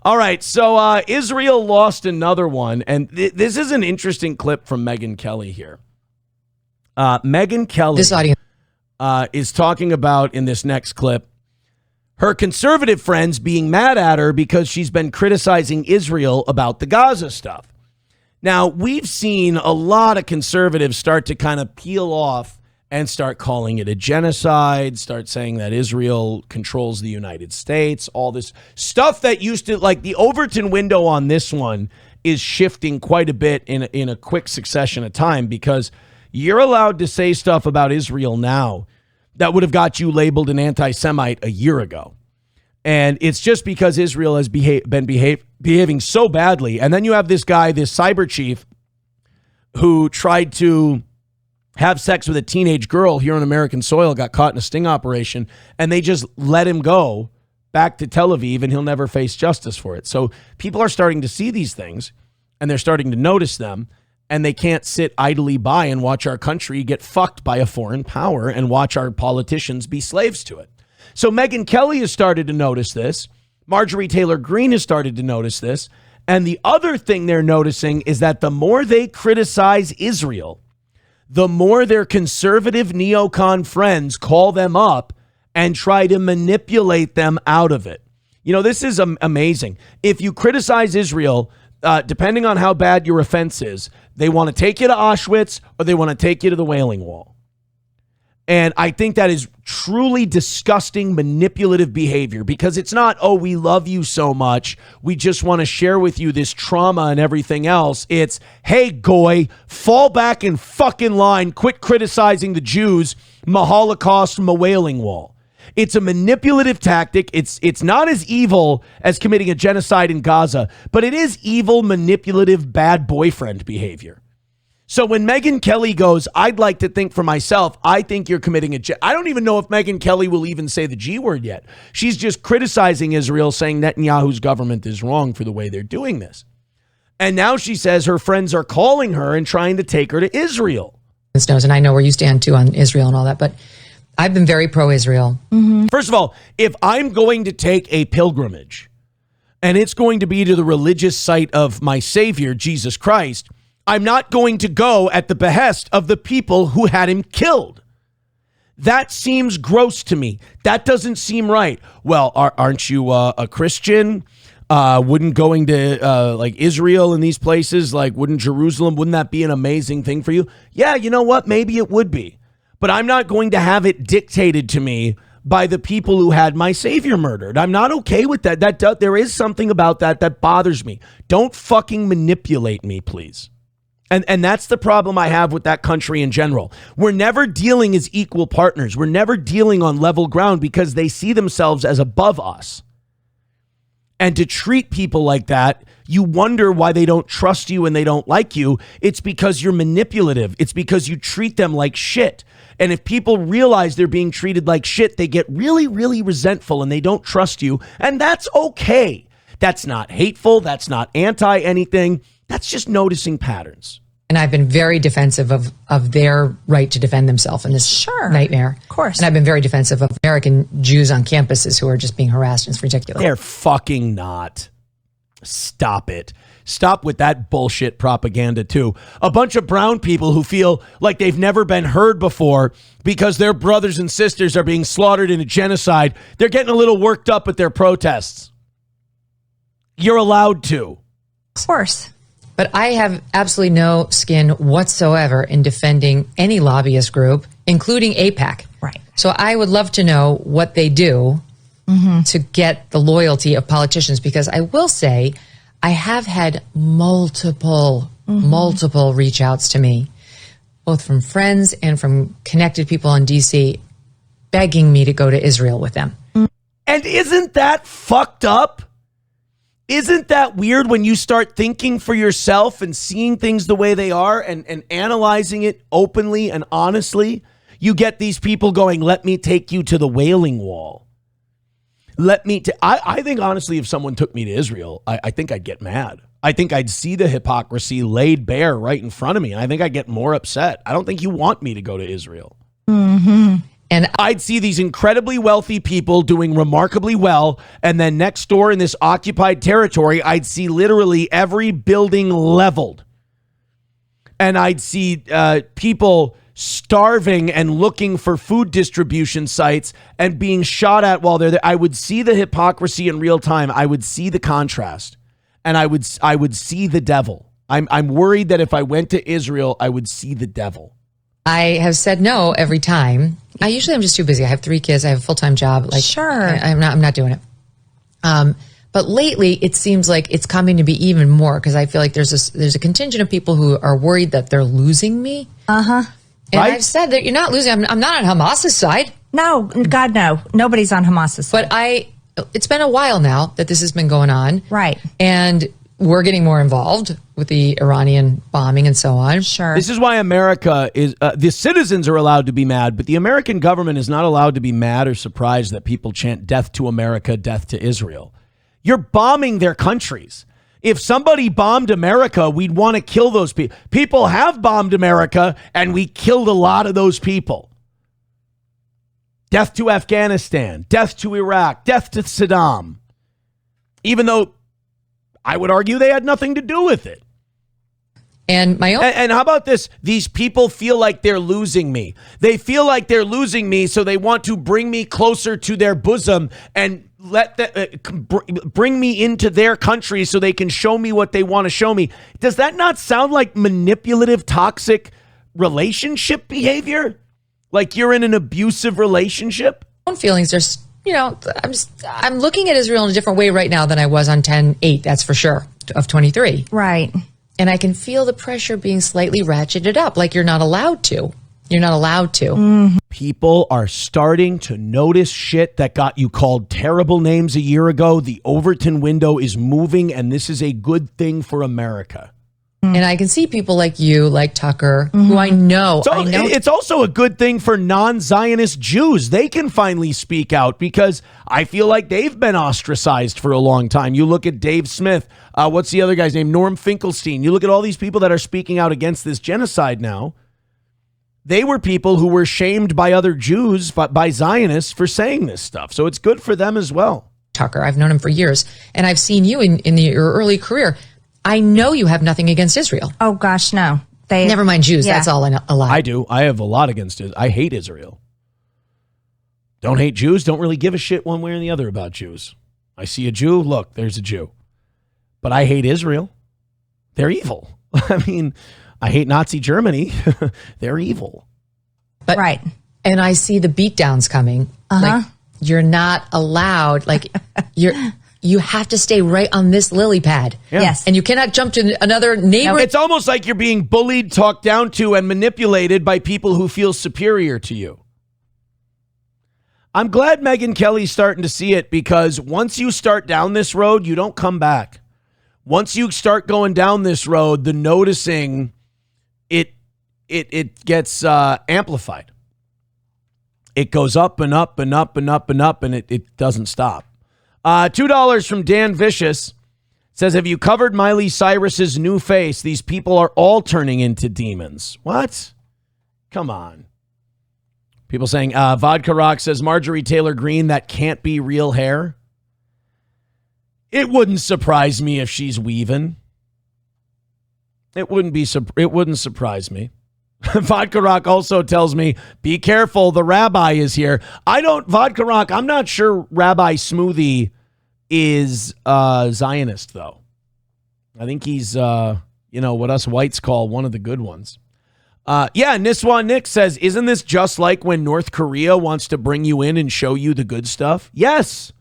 All right, so Israel lost another one, and this is an interesting clip from Megyn Kelly here. Megyn Kelly This audience is talking about, in this next clip, her conservative friends being mad at her because she's been criticizing Israel about the Gaza stuff. Now, we've seen a lot of conservatives start to kind of peel off and start calling it a genocide, start saying that Israel controls the United States, all this stuff that used to, like the Overton window on this one is shifting quite a bit in a quick succession of time, because you're allowed to say stuff about Israel now that would have got you labeled an anti-Semite a year ago. And it's just because Israel has been behaving so badly. And then you have this guy, this cyber chief, who tried to have sex with a teenage girl here on American soil, got caught in a sting operation, and they just let him go back to Tel Aviv, and he'll never face justice for it. So people are starting to see these things, and they're starting to notice them. And they can't sit idly by and watch our country get fucked by a foreign power and watch our politicians be slaves to it. So Megyn Kelly has started to notice this. Marjorie Taylor Greene has started to notice this. And the other thing they're noticing is that the more they criticize Israel, the more their conservative neocon friends call them up and try to manipulate them out of it. You know, this is amazing. If you criticize Israel, depending on how bad your offense is, they want to take you to Auschwitz or they want to take you to the Wailing Wall. And I think that is truly disgusting, manipulative behavior, because it's not, oh, we love you so much, we just want to share with you this trauma and everything else. It's, hey, goy, fall back in fucking line, quit criticizing the Jews, Holocaust from a Wailing Wall. It's a manipulative tactic. It's not as evil as committing a genocide in Gaza, but it is evil, manipulative, bad boyfriend behavior. So when Megyn Kelly goes, I'd like to think for myself, I think you're committing I don't even know if Megyn Kelly will even say the G word yet. She's just criticizing Israel, saying Netanyahu's government is wrong for the way they're doing this. And now she says her friends are calling her and trying to take her to Israel. and I know where you stand too on Israel and all that, but I've been very pro-Israel. Mm-hmm. First of all, if I'm going to take a pilgrimage and it's going to be to the religious site of my Savior, Jesus Christ, I'm not going to go at the behest of the people who had him killed. That seems gross to me. That doesn't seem right. Well, aren't you a Christian? Wouldn't going to like Israel and these places, like wouldn't Jerusalem, wouldn't that be an amazing thing for you? Yeah, you know what? Maybe it would be. But I'm not going to have it dictated to me by the people who had my Savior murdered. I'm not okay with that. There is something about that bothers me. Don't fucking manipulate me, please. And that's the problem I have with that country in general. We're never dealing as equal partners. We're never dealing on level ground because they see themselves as above us. And to treat people like that, you wonder why they don't trust you and they don't like you. It's because you're manipulative. It's because you treat them like shit. And if people realize they're being treated like shit, they get really, really resentful and they don't trust you. And that's okay. That's not hateful. That's not anti anything. That's just noticing patterns. And I've been very defensive of their right to defend themselves in this nightmare. Of course. And I've been very defensive of American Jews on campuses who are just being harassed. It's ridiculous. They're fucking not. Stop it. Stop with that bullshit propaganda too. A bunch of brown people who feel like they've never been heard before because their brothers and sisters are being slaughtered in a genocide. They're getting a little worked up at their protests. You're allowed to. Of course. But I have absolutely no skin whatsoever in defending any lobbyist group, including AIPAC. Right. So I would love to know what they do to get the loyalty of politicians, because I will say I have had multiple reach outs to me, both from friends and from connected people in DC, begging me to go to Israel with them. And isn't that fucked up? Isn't that weird when you start thinking for yourself and seeing things the way they are and analyzing it openly and honestly? You get these people going, let me take you to the Wailing Wall. I think, honestly, if someone took me to Israel, I think I'd get mad. I think I'd see the hypocrisy laid bare right in front of me. And I think I'd get more upset. I don't think you want me to go to Israel. And And I'd see these incredibly wealthy people doing remarkably well. And then next door in this occupied territory, I'd see literally every building leveled. And I'd see people starving and looking for food distribution sites and being shot at while they're there. I would see the hypocrisy in real time. I would see the contrast. And I would see the devil. I'm worried that if I went to Israel, I would see the devil. I have said no every time. I'm just too busy. I have 3 kids. I have a full-time job. Like, sure. I'm not doing it. But lately it seems like it's coming to be even more because I feel like there's a contingent of people who are worried that they're losing me. Uh-huh. And Right? I've said that you're not losing. I'm not on Hamas's side. No, God, no. Nobody's on Hamas's side. But it's been a while now that this has been going on. Right. And we're getting more involved with the Iranian bombing and so on. Sure. This is why America is, the citizens are allowed to be mad, but the American government is not allowed to be mad or surprised that people chant death to America, death to Israel. You're bombing their countries. If somebody bombed America, we'd want to kill those people. People have bombed America, and we killed a lot of those people. Death to Afghanistan, death to Iraq, death to Saddam. Even though I would argue they had nothing to do with it. And my own. And how about this? These people feel like they're losing me. They feel like they're losing me, so they want to bring me closer to their bosom and bring me into their country so they can show me what they want to show me. Does that not sound like manipulative, toxic relationship behavior? Like you're in an abusive relationship? Own feelings are, I'm looking at Israel in a different way right now than I was on 10/8, that's for sure, of 23. Right. And I can feel the pressure being slightly ratcheted up, like you're not allowed to. You're not allowed to. People are starting to notice shit that got you called terrible names a year ago. The Overton window is moving, and this is a good thing for America. And I can see people like you, like Tucker, who I know. So it's also a good thing for non-Zionist Jews. They can finally speak out because I feel like they've been ostracized for a long time. You look at Dave Smith. What's the other guy's name? Norm Finkelstein. You look at all these people that are speaking out against this genocide now. They were people who were shamed by other Jews, by Zionists for saying this stuff. So it's good for them as well. Tucker, I've known him for years. And I've seen you in your early career. I know you have nothing against Israel. Oh, gosh, no. Never mind Jews. Yeah. That's all a lie. I do. I have a lot against it. I hate Israel. Don't hate Jews. Don't really give a shit one way or the other about Jews. I see a Jew. Look, there's a Jew. But I hate Israel. They're evil. I mean, I hate Nazi Germany. They're evil. But, right. And I see the beatdowns coming. Like, you're not allowed. Like, you have to stay right on this lily pad. Yeah. Yes. And you cannot jump to another neighbor. It's almost like you're being bullied, talked down to, and manipulated by people who feel superior to you. I'm glad Megyn Kelly's starting to see it because once you start down this road, you don't come back. Once you start going down this road, the noticing it gets amplified. It goes up and up and up and up and up, and it doesn't stop. $2 from Dan Vicious says, have you covered Miley Cyrus's new face? These people are all turning into demons. What? Come on. People saying, Vodka Rock says, Marjorie Taylor Greene, that can't be real hair. It wouldn't surprise me if she's weaving. It wouldn't surprise me. Vodka Rock also tells me, be careful, the rabbi is here. Vodka Rock, I'm not sure Rabbi Smoothie is Zionist, though. I think he's, what us whites call one of the good ones. Niswa Nick says, isn't this just like when North Korea wants to bring you in and show you the good stuff? Yes.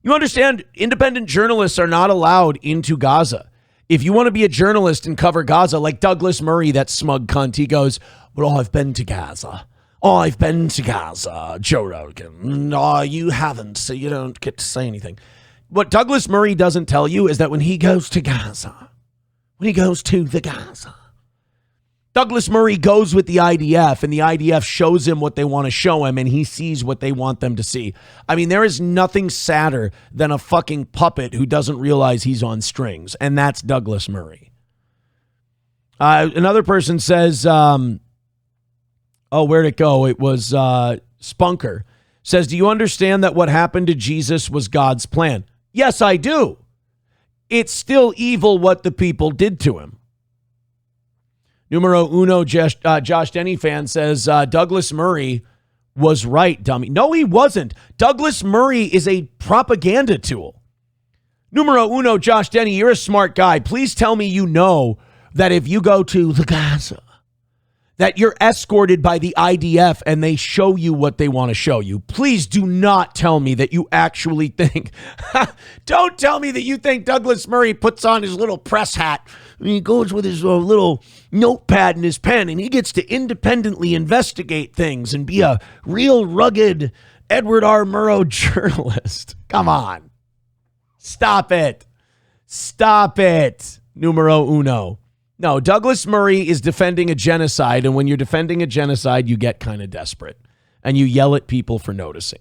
You understand, independent journalists are not allowed into Gaza. If you want to be a journalist and cover Gaza, like Douglas Murray, that smug cunt, he goes, well, I've been to Gaza. Oh, I've been to Gaza, Joe Rogan. No, you haven't, so you don't get to say anything. What Douglas Murray doesn't tell you is that when he goes to Gaza, Douglas Murray goes with the IDF, and the IDF shows him what they want to show him, and he sees what they want them to see. I mean, there is nothing sadder than a fucking puppet who doesn't realize he's on strings, and that's Douglas Murray. Another person says, Oh, where'd it go? It was Spunker. Says, do you understand that what happened to Jesus was God's plan? Yes, I do. It's still evil what the people did to him. Numero uno, Josh Denny fan says, Douglas Murray was right, dummy. No, he wasn't. Douglas Murray is a propaganda tool. Numero uno, Josh Denny, you're a smart guy. Please tell me you know that if you go to the Gaza, that you're escorted by the IDF and they show you what they want to show you. Please do not tell me that you actually think. Don't tell me that you think Douglas Murray puts on his little press hat and he goes with his little notepad and his pen and he gets to independently investigate things and be a real rugged Edward R. Murrow journalist. Come on. Stop it. Stop it. Numero uno. No, Douglas Murray is defending a genocide, and when you're defending a genocide, you get kind of desperate, and you yell at people for noticing.